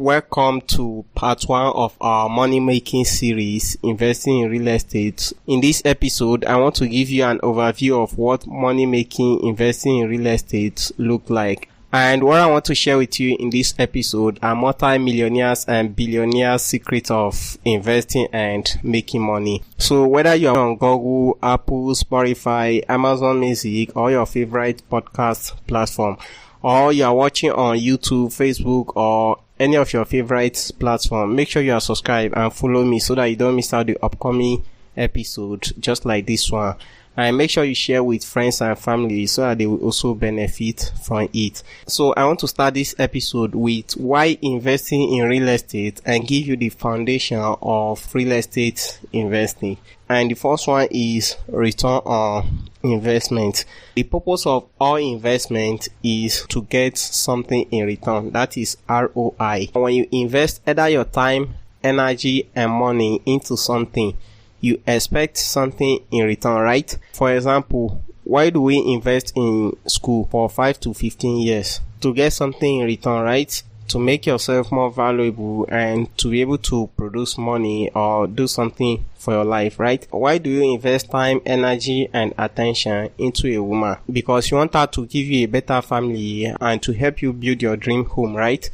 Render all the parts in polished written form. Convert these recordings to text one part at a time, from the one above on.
Welcome to part 1 of our money making series, investing in real estate. In this episode, I want to give you an overview of what money making investing in real estate look like. And what I want to share with you in this episode are multi-millionaires and billionaires' secrets of investing and making money. So whether you're on Google, Apple, Spotify, Amazon Music, or your favorite podcast platform, or you're watching on YouTube, Facebook, or any of your favorite platform, make sure you are subscribed and follow me so that you don't miss out the upcoming episode just like this one. And make sure you share with friends and family so that they will also benefit from it. So I want to start this episode with why investing in real estate and give you the foundation of real estate investing. And the first one is return on investment. The purpose of all investment is to get something in return. That is ROI. When you invest either your time, energy, and money into something, you expect something in return, right? For example, why do we invest in school for 5 to 15 years? To get something in return, right? To make yourself more valuable and to be able to produce money or do something for your life, right? Why do you invest time, energy, and attention into a woman? Because you want her to give you a better family and to help you build your dream home, right?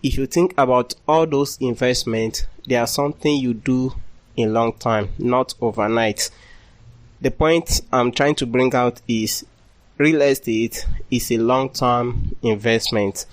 If you think about all those investments, they are something you do in long time, not overnight. The point I'm trying to bring out is real estate is a long-term investment.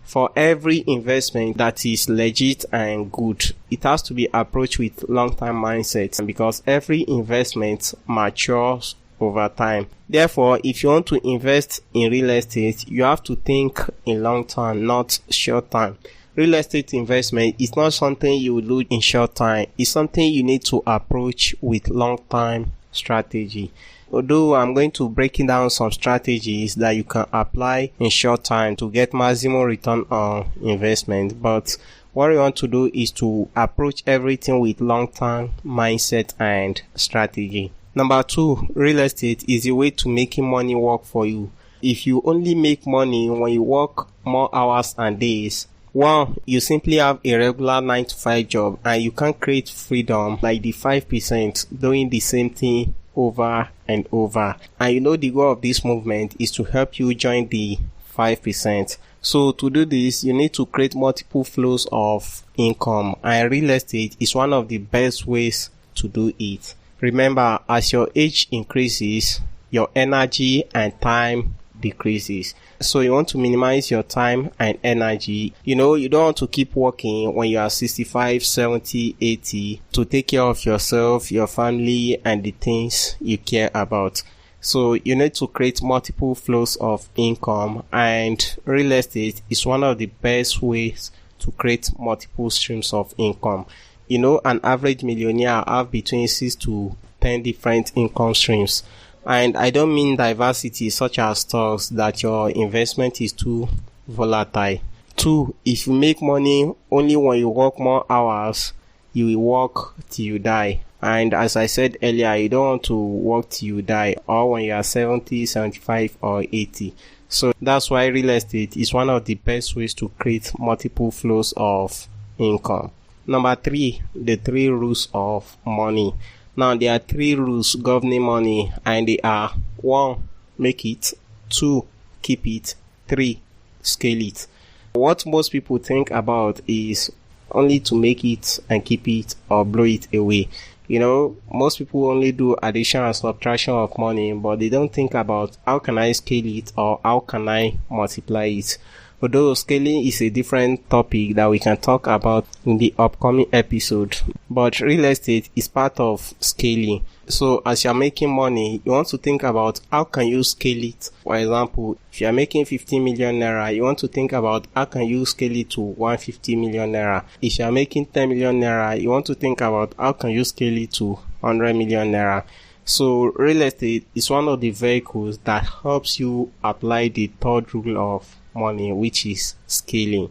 For every investment that is legit and good, it has to be approached with long-term mindset because every investment matures over time. Therefore, if you want to invest in real estate, you have to think in long term, not short term. Real estate investment is not something you will do in short time. It's something you need to approach with long-term strategy. Although I'm going to break down some strategies that you can apply in short time to get maximum return on investment. But what we want to do is to approach everything with long-term mindset and strategy. Number 2, real estate is a way to making money work for you. If you only make money when you work more hours and days, one, you simply have a regular 9-to-5 job and you can't create freedom like the 5% doing the same thing over and over. And you know the goal of this movement is to help you join the 5%. So to do this, you need to create multiple flows of income, and real estate is one of the best ways to do it. Remember, as your age increases, your energy and time decreases. So you want to minimize your time and energy. You know, you don't want to keep working when you are 65, 70, 80 to take care of yourself, your family, and the things you care about. So you need to create multiple flows of income, and real estate is one of the best ways to create multiple streams of income. You know, an average millionaire have between 6 to 10 different income streams. And I don't mean diversity such as stocks that your investment is too volatile. 2, if you make money only when you work more hours, you will work till you die. And as I said earlier, you don't want to work till you die or when you are 70, 75 or 80. So that's why real estate is one of the best ways to create multiple flows of income. Number 3, the 3 rules of money. Now, there are 3 rules governing money, and they are 1, make it, 2, keep it, 3, scale it. What most people think about is only to make it and keep it or blow it away. You know, most people only do addition and subtraction of money, but they don't think about how can I scale it or how can I multiply it. Although scaling is a different topic that we can talk about in the upcoming episode, but real estate is part of scaling. So as you're making money, you want to think about how can you scale it. For example, if you're making 50 million naira, you want to think about how can you scale it to 150 million naira. If you're making 10 million naira, you want to think about how can you scale it to 100 million naira. So real estate is one of the vehicles that helps you apply the 3rd rule of money, which is scaling.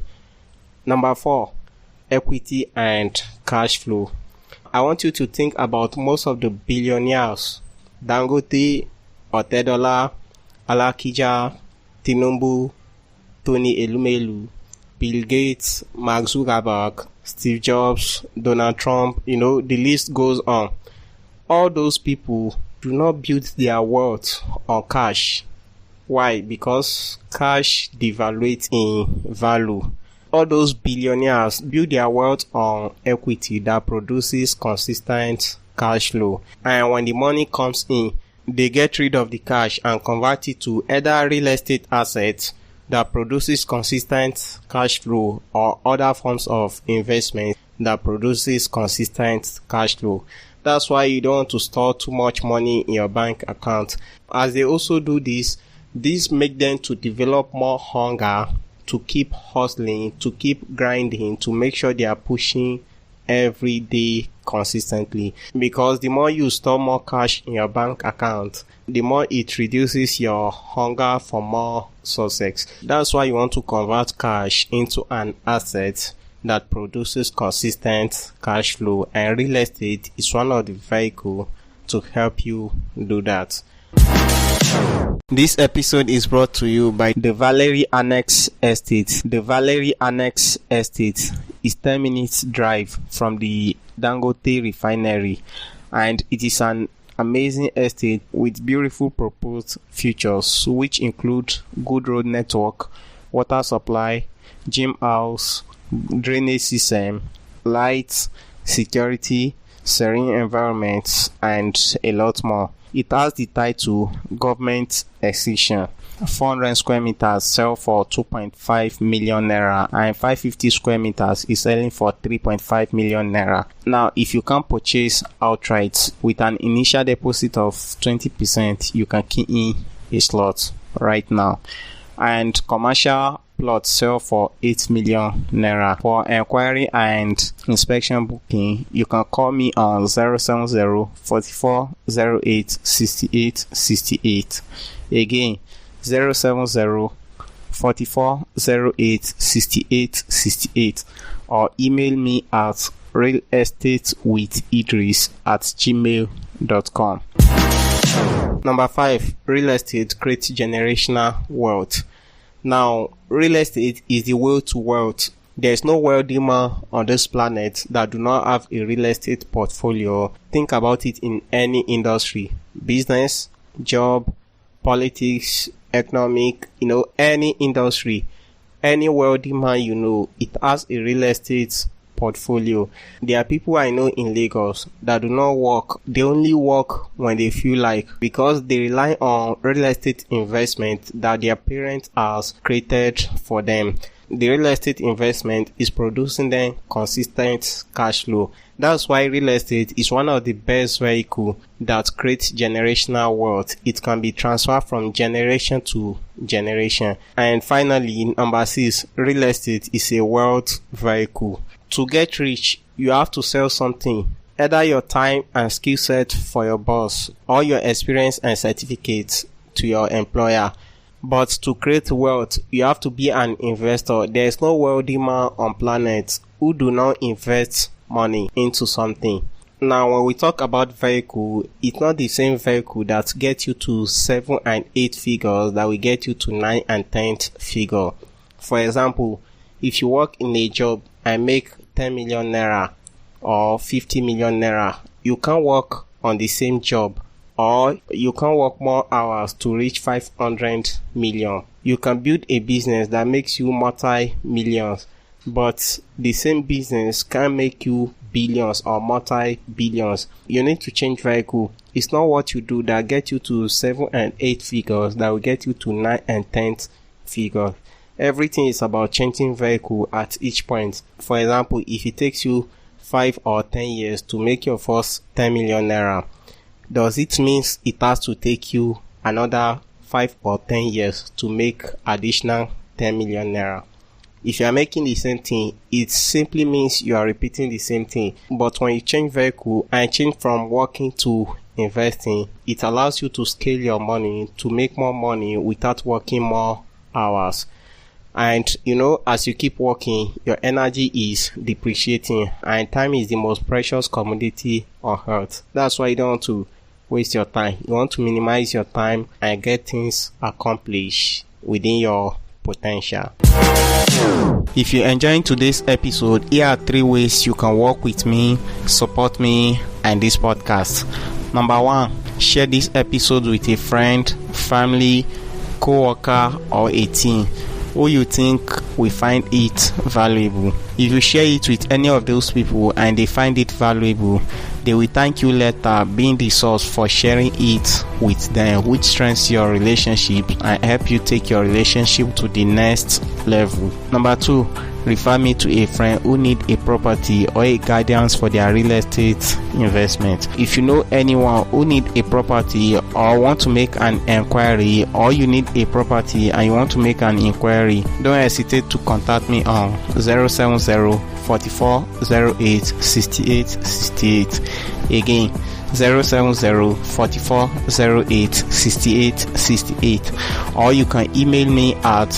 Number 4, equity and cash flow. I want you to think about most of the billionaires: Dangote, Otedola, Alakija, Tinubu, Tony Elumelu, Bill Gates, Mark Zuckerberg, Steve Jobs, Donald Trump, the list goes on. All those people do not build their wealth on cash. Why? Because cash devaluates in value. All those billionaires build their wealth on equity that produces consistent cash flow. And when the money comes in, they get rid of the cash and convert it to either real estate assets that produces consistent cash flow or other forms of investment that produces consistent cash flow. That's why you don't want to store too much money in your bank account. As they also do this make them to develop more hunger, to keep hustling, to keep grinding, to make sure they are pushing every day consistently. Because the more you store more cash in your bank account, the more it reduces your hunger for more success. That's why you want to convert cash into an asset that produces consistent cash flow, and real estate is one of the vehicles to help you do that. This episode is brought to you by the Valarie Annex estate. The Valarie Annex estate is 10 minutes drive from the Dangote refinery, and it is an amazing estate with beautiful proposed features which include good road network, water supply, gym house, drainage system, lights, security, serene environments, and a lot more. It has the title Government Excision. 400 square meters sell for 2.5 million naira, and 550 square meters is selling for 3.5 million naira. Now, if you can purchase outright with an initial deposit of 20%, you can key in a slot right now. And commercial plots sell for 8 million naira. For enquiry and inspection booking, you can call me on 070 44 08 68 68. Again, 070 44 08 68 68, or email me at realestatewithidris@gmail.com. Number 5, real estate creates generational wealth. Now, real estate is the way to wealth. There is no wealthy man on this planet that do not have a real estate portfolio. Think about it in any industry: business, job, politics, economic, any industry. Any wealthy man it has a real estate portfolio. There are people I know in Lagos that do not work. They only work when they feel like, because they rely on real estate investment that their parents has created for them. The real estate investment is producing them consistent cash flow. That's why real estate is one of the best vehicles that creates generational wealth. It can be transferred from generation to generation. And finally, number 6, real estate is a wealth vehicle. To get rich, you have to sell something, either your time and skill set for your boss, or your experience and certificates to your employer. But to create wealth, you have to be an investor. There is no wealthy man on planet who do not invest money into something. Now, when we talk about vehicle, it's not the same vehicle that gets you to 7 and 8 figures that will get you to 9 and 10 figure. For example, if you work in a job and make 10 million naira or 50 million naira, you can work on the same job, or you can work more hours to reach 500 million. You can build a business that makes you multi-millions, but the same business can make you billions or multi-billions. You need to change vehicle. It's not what you do that get you to 7 and 8 figures that will get you to 9 and 10 figures. Everything is about changing vehicle at each point. For example, if it takes you 5 or 10 years to make your first 10 million naira, does it mean it has to take you another 5 or 10 years to make additional 10 million naira? If you are making the same thing, it simply means you are repeating the same thing. But when you change vehicle and change from working to investing, it allows you to scale your money to make more money without working more hours. And as you keep working, your energy is depreciating, and time is the most precious commodity on earth. That's why you don't want to waste your time. You want to minimize your time and get things accomplished within your potential. If you're enjoying today's episode, here are 3 ways you can work with me, support me, and this podcast. Number 1, share this episode with a friend, family, co-worker, or a team who you think will find it valuable. If you share it with any of those people and they find it valuable, they will thank you later, being the source for sharing it with them, which strengthens your relationship and help you take your relationship to the next level. Number 2, refer me to a friend who need a property or a guidance for their real estate investment. If you know anyone who need a property or want to make an inquiry, or you need a property and you want to make an inquiry, don't hesitate to contact me on 070 44 08 68 68. Again, 070 44 08 68 68. Or you can email me at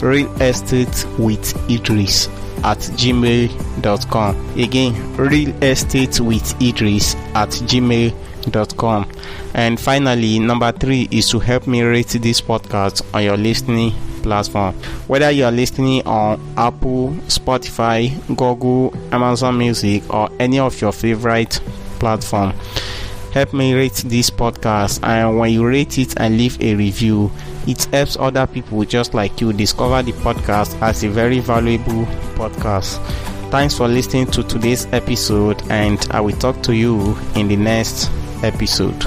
realestatewithidris@gmail.com. Again, realestatewithidris@gmail.com. And finally, number 3 is to help me rate this podcast on your listening platform. Whether you are listening on Apple, Spotify, Google, Amazon Music, or any of your favorite platform, help me rate this podcast. And when you rate it and leave a review, it helps other people just like you discover the podcast as a very valuable podcast. Thanks for listening to today's episode, and I will talk to you in the next episode.